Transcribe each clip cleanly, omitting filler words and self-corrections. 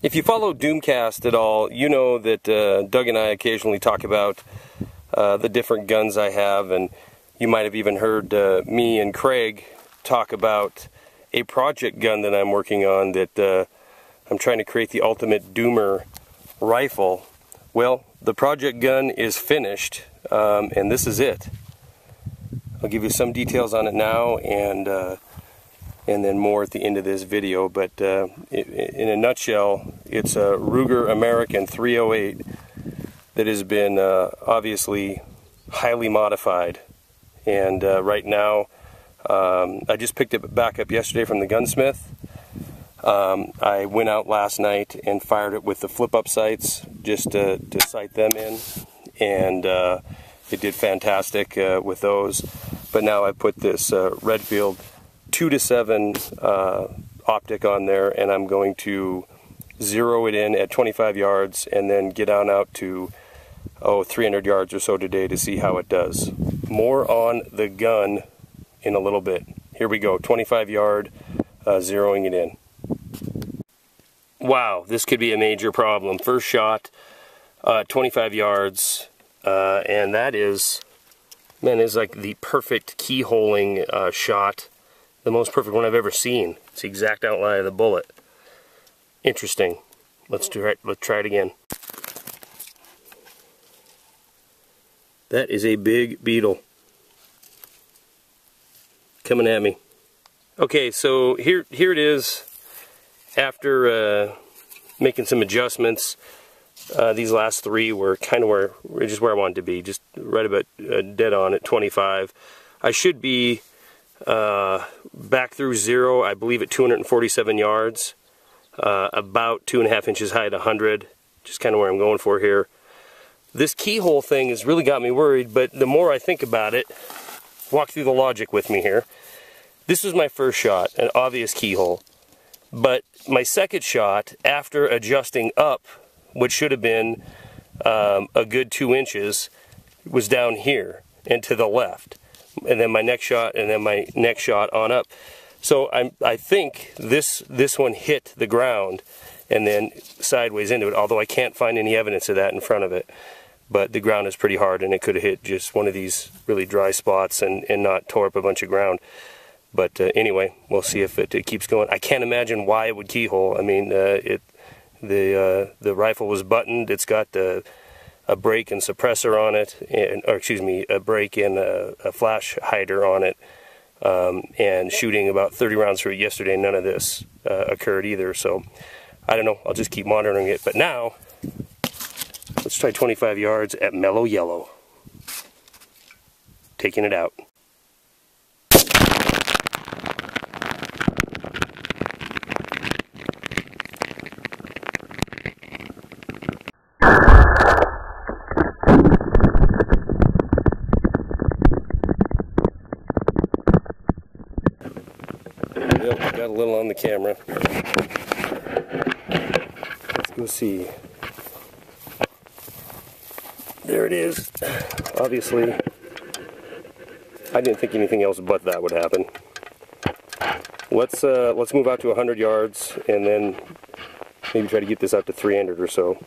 If you follow Doomcast at all, you know that Doug and I occasionally talk about the different guns I have, and you might have even heard me and Craig talk about a project gun that I'm working on that I'm trying to create the ultimate doomer rifle. Well, the project gun is finished, and this is it. I'll give you some details on it now, and then more at the end of this video, but in a nutshell, it's a Ruger American 308 that has been obviously highly modified, and right now I just picked it back up yesterday from the gunsmith. I went out last night and fired it with the flip-up sights just to sight them in, and it did fantastic with those. But now I put this Redfield 2-7 optic on there, and I'm going to zero it in at 25 yards and then get on out to 300 yards or so today to see how it does. More on the gun in a little bit. Here we go, 25 yard, zeroing it in. Wow, this could be a major problem. First shot, 25 yards, and that is, man, is like the perfect keyholing shot. The most perfect one I've ever seen. It's the exact outline of the bullet. Interesting. Let's try it again. That is a big beetle coming at me. Okay, so here it is. After making some adjustments, these last three were kind of just where I wanted to be, just right about dead on at 25. I should be back through zero, I believe at 247 yards, about 2.5 inches high at 100, just kind of where I'm going for here. This keyhole thing has really got me worried, but the more I think about it, walk through the logic with me here. This was my first shot, an obvious keyhole, but my second shot, after adjusting up, which should have been a good 2 inches, was down here and to the left. And then my next shot, and then my next shot on up. So I think this one hit the ground and then sideways into it, although I can't find any evidence of that in front of it. But the ground is pretty hard, and it could have hit just one of these really dry spots and not tore up a bunch of ground. But anyway, we'll see if it keeps going. I can't imagine why it would keyhole. I mean, the rifle was buttoned. It's got a brake and suppressor on it, or excuse me, a brake and a flash hider on it, and shooting about 30 rounds through it yesterday. None of this occurred either, so I don't know. I'll just keep monitoring it. But now, let's try 25 yards at mellow yellow. Taking it out. Yep, got a little on the camera. Let's go see. There it is. Obviously, I didn't think anything else but that would happen. Let's move out to 100 yards and then maybe try to get this out to 300 or so.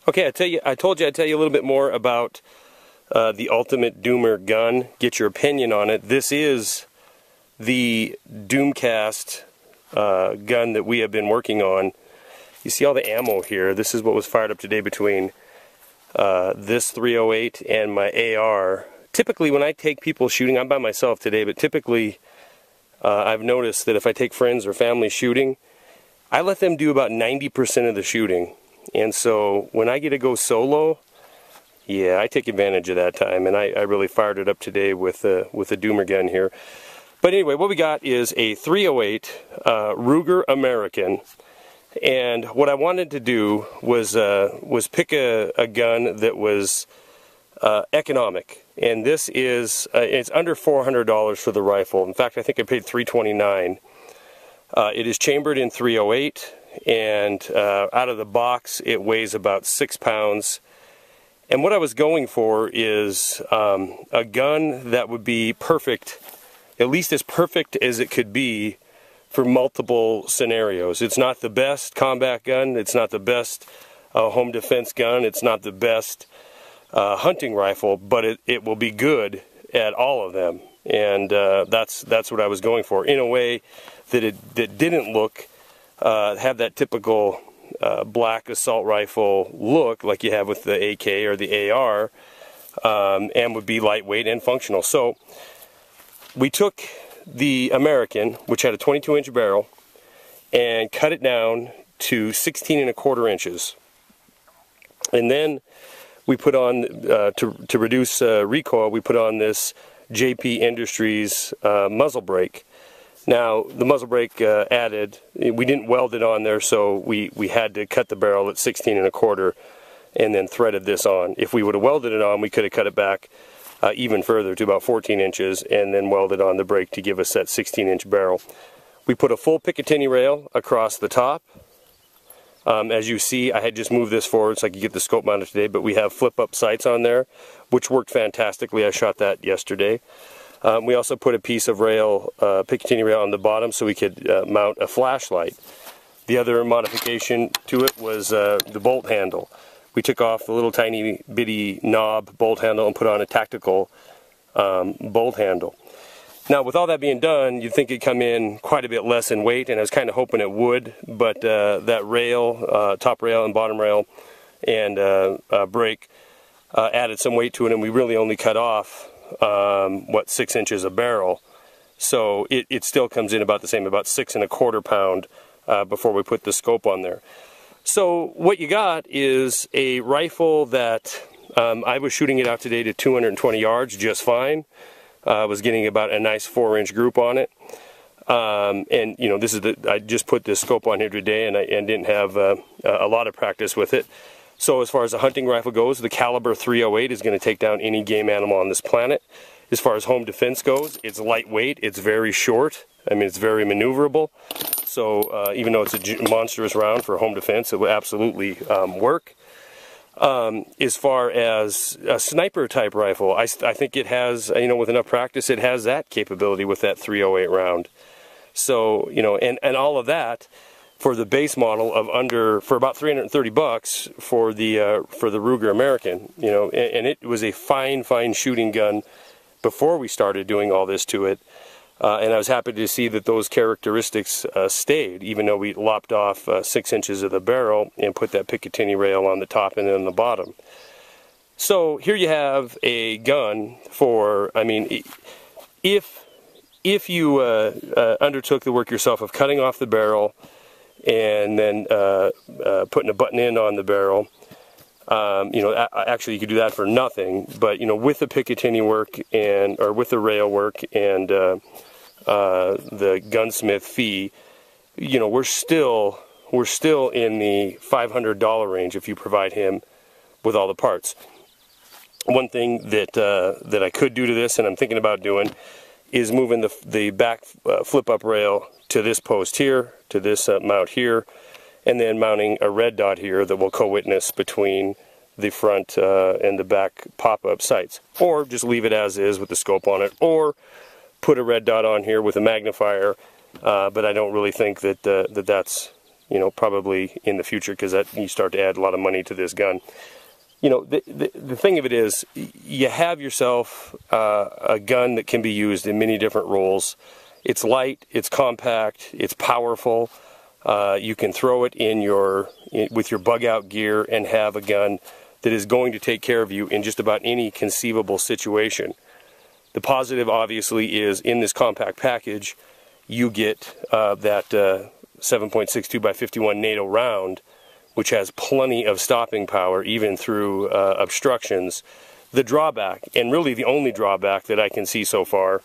Okay, I told you I'd tell you a little bit more about the Ultimate Doomer gun. Get your opinion on it. This is the Doomcast gun that we have been working on, you see all the ammo here. This is what was fired up today between this 308 and my AR. Typically when I take people shooting, I'm by myself today, but typically I've noticed that if I take friends or family shooting, I let them do about 90% of the shooting. And so when I get to go solo, yeah, I take advantage of that time, and I really fired it up today with a Doomer gun here. But anyway, what we got is a 308 Ruger American, and what I wanted to do was pick a gun that was economic, and this is it's under $400 for the rifle. In fact, I think I paid $329. It is chambered in 308, and out of the box it weighs about 6 pounds. And what I was going for is a gun that would be perfect, at least as perfect as it could be for multiple scenarios. It's not the best combat gun, it's not the best home defense gun, it's not the best hunting rifle, but it will be good at all of them. And that's what I was going for, in a way that didn't look, have that typical black assault rifle look like you have with the AK or the AR, and would be lightweight and functional. So we took the American, which had a 22-inch barrel, and cut it down to 16¼ inches. And then we put on, to reduce recoil, we put on this JP Industries muzzle brake. Now, the muzzle brake added, we didn't weld it on there, so we had to cut the barrel at 16¼ and then threaded this on. If we would have welded it on, we could have cut it back even further to about 14 inches and then welded on the brake to give us that 16-inch barrel. We put a full Picatinny rail across the top. As you see, I had just moved this forward so I could get the scope mounted today, but we have flip-up sights on there, which worked fantastically. I shot that yesterday. We also put a piece of rail, Picatinny rail on the bottom so we could mount a flashlight. The other modification to it was the bolt handle. We took off the little tiny bitty knob bolt handle and put on a tactical bolt handle. Now, with all that being done, you'd think it'd come in quite a bit less in weight, and I was kind of hoping it would, but that rail, top rail and bottom rail, and brake added some weight to it, and we really only cut off 6 inches a barrel. So it still comes in about the same, about 6¼ pound before we put the scope on there. So what you got is a rifle that I was shooting it out today to 220 yards just fine. I was getting about a nice 4-inch group on it. And you know, this is I just put this scope on here today, and didn't have a lot of practice with it. So as far as a hunting rifle goes, the caliber 308 is going to take down any game animal on this planet. As far as home defense goes, it's lightweight, it's very short, I mean it's very maneuverable. So even though it's a monstrous round for home defense, it will absolutely work. As far as a sniper type rifle, I think it has, you know, with enough practice, it has that capability with that 308 round. So, you know, and all of that for the base model of for about $330 for the Ruger American, you know, and it was a fine shooting gun before we started doing all this to it. And I was happy to see that those characteristics stayed, even though we lopped off 6 inches of the barrel and put that Picatinny rail on the top and then on the bottom. So here you have a gun for, I mean, if you undertook the work yourself of cutting off the barrel and then putting a button in on the barrel, you know, actually you could do that for nothing, but you know, with the Picatinny work or with the rail work and the gunsmith fee, you know, we're still in the $500 range if you provide him with all the parts. One thing that I could do to this, and I'm thinking about doing, is moving the back flip-up rail to this post here, to this mount here, and then mounting a red dot here that will co-witness between the front and the back pop-up sights. Or just leave it as is with the scope on it, or put a red dot on here with a magnifier, but I don't really think that that's, you know, probably in the future, because that you start to add a lot of money to this gun. You know, the thing of it is, you have yourself a gun that can be used in many different roles. It's light, it's compact, it's powerful. you can throw it with your bug out gear and have a gun that is going to take care of you in just about any conceivable situation. The positive, obviously, is in this compact package, you get that 7.62 by 51 NATO round, which has plenty of stopping power, even through obstructions. The drawback, and really the only drawback that I can see so far,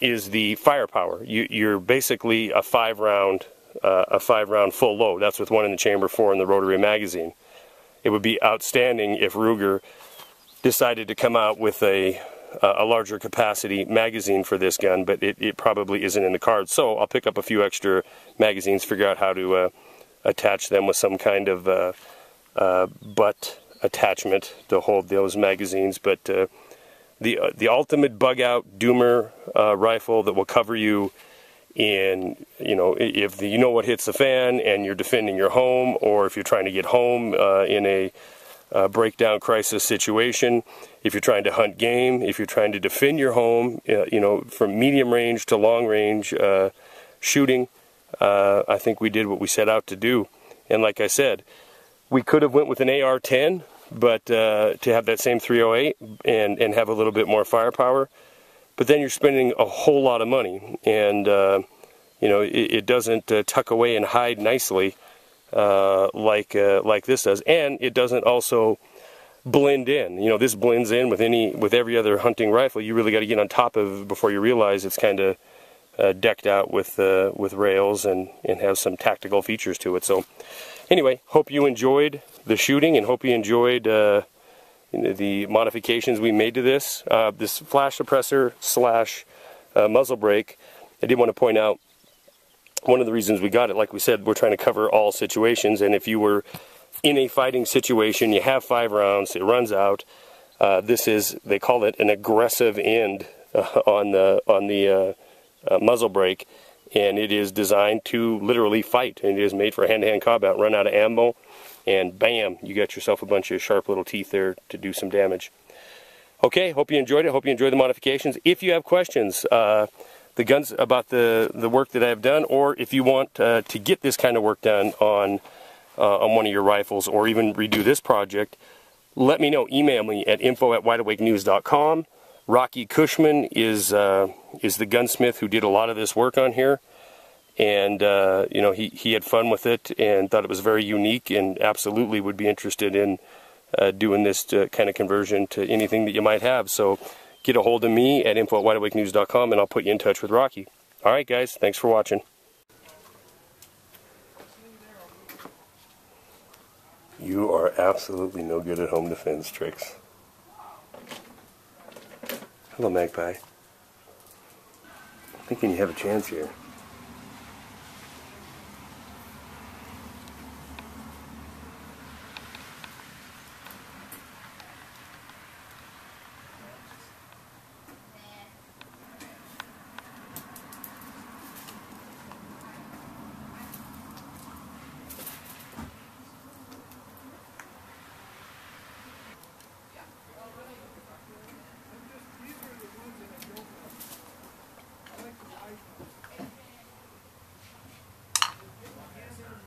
is the firepower. You're basically a 5-round full load. That's with 1 in the chamber, 4 in the rotary magazine. It would be outstanding if Ruger decided to come out with a larger capacity magazine for this gun, but it probably isn't in the cards. So I'll pick up a few extra magazines, figure out how to attach them with some kind of butt attachment to hold those magazines. But the ultimate bug out doomer rifle that will cover you in, if you know what hits the fan and you're defending your home, or if you're trying to get home in a breakdown crisis situation, if you're trying to hunt game, if you're trying to defend your home, from medium range to long range shooting, I think we did what we set out to do. And like I said, we could have went with an AR-10, but to have that same 308 and have a little bit more firepower. But then you're spending a whole lot of money, and it doesn't tuck away and hide nicely like this does, and it doesn't also blend in. This blends in with every other hunting rifle. You really got to get on top of it before you realize it's kind of decked out with rails and has some tactical features to it. So anyway, hope you enjoyed the shooting, and hope you enjoyed the modifications we made to this. This flash suppressor / muzzle brake, I did want to point out, one of the reasons we got it, like we said, we're trying to cover all situations, and if you were in a fighting situation, you have 5 rounds, it runs out, this is, they call it an aggressive end on the muzzle brake, and it is designed to literally fight, and it is made for hand-to-hand combat. Run out of ammo, and bam, you got yourself a bunch of sharp little teeth there to do some damage. Okay, hope you enjoyed it. Hope you enjoyed the modifications. If you have questions, the guns about the work that I've done, or if you want to get this kind of work done on one of your rifles, or even redo this project, let me know. Email me at info@wideawakenews.com. Rocky Cushman is the gunsmith who did a lot of this work on here. And, he had fun with it and thought it was very unique, and absolutely would be interested in doing this kind of conversion to anything that you might have. So get a hold of me at info@wideawakenews.com, and I'll put you in touch with Rocky. All right, guys, thanks for watching. You are absolutely no good at home defense tricks. Hello, Magpie. Thinking you have a chance here.